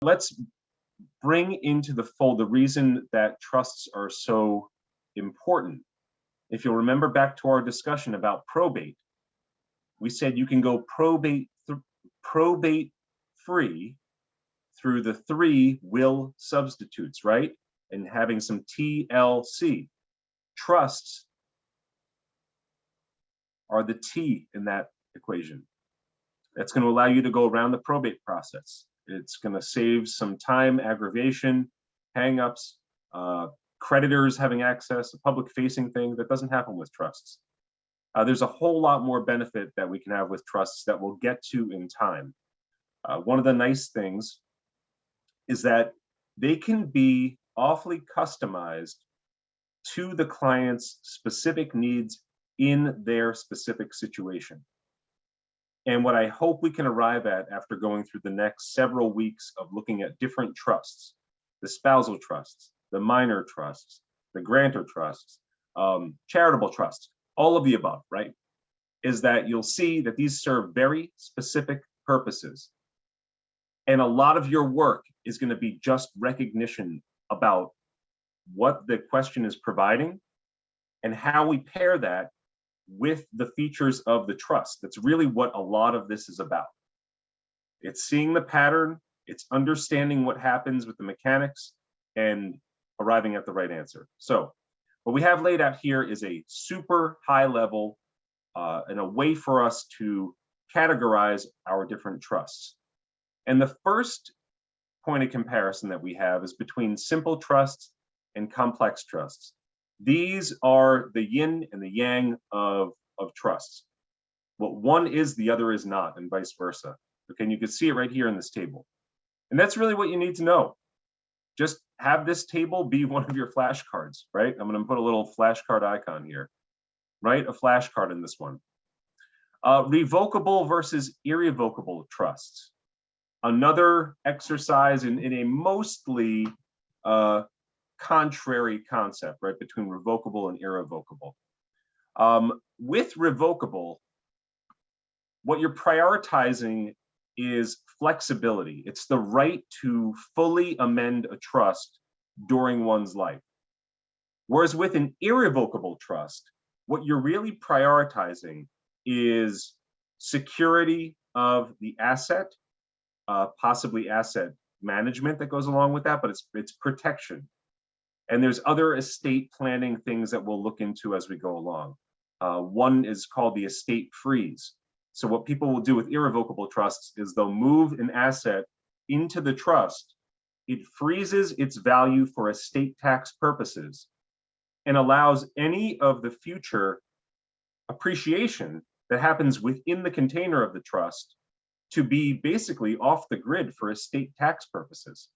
Let's bring into the fold the reason that trusts are so important. If you'll remember back to our discussion about probate, we said you can go probate free through the 3 will substitutes, right? And having some TLC. Trusts are the T in that equation. That's going to allow you to go around the probate process. It's going to save some time, aggravation, hang-ups, creditors having access, a public-facing thing that doesn't happen with trusts. There's a whole lot more benefit that we can have with trusts that we'll get to in time. One of the nice things is that they can be awfully customized to the client's specific needs in their specific situation. And what I hope we can arrive at after going through the next several weeks of looking at different trusts, the spousal trusts, the minor trusts, the grantor trusts, charitable trusts, all of the above, right? Is that you'll see that these serve very specific purposes. And a lot of your work is going to be just recognition about what the question is providing and how we pair that with the features of the trust. That's really what a lot of this is about. It's seeing the pattern, it's understanding what happens with the mechanics, and arriving at the right answer. So what we have laid out here is a super high level and a way for us to categorize our different trusts. And the first point of comparison that we have is between simple trusts and complex trusts. These are the yin and the yang of trusts. What one is, the other is not, and vice versa. Okay, and you can see it right here in this table. And that's really what you need to know. Just have this table be one of your flashcards, right? I'm going to put a little flashcard icon here, right? A flashcard in this one. Revocable versus irrevocable trusts. Another exercise in a mostly contrary concept, right, between revocable and irrevocable. With revocable, what you're prioritizing is flexibility. It's the right to fully amend a trust during one's life. Whereas with an irrevocable trust, what you're really prioritizing is security of the asset, possibly asset management that goes along with that, but it's protection. And there's other estate planning things that we'll look into as we go along. One is called the estate freeze. So what people will do with irrevocable trusts is they'll move an asset into the trust. It freezes its value for estate tax purposes and allows any of the future appreciation that happens within the container of the trust to be basically off the grid for estate tax purposes.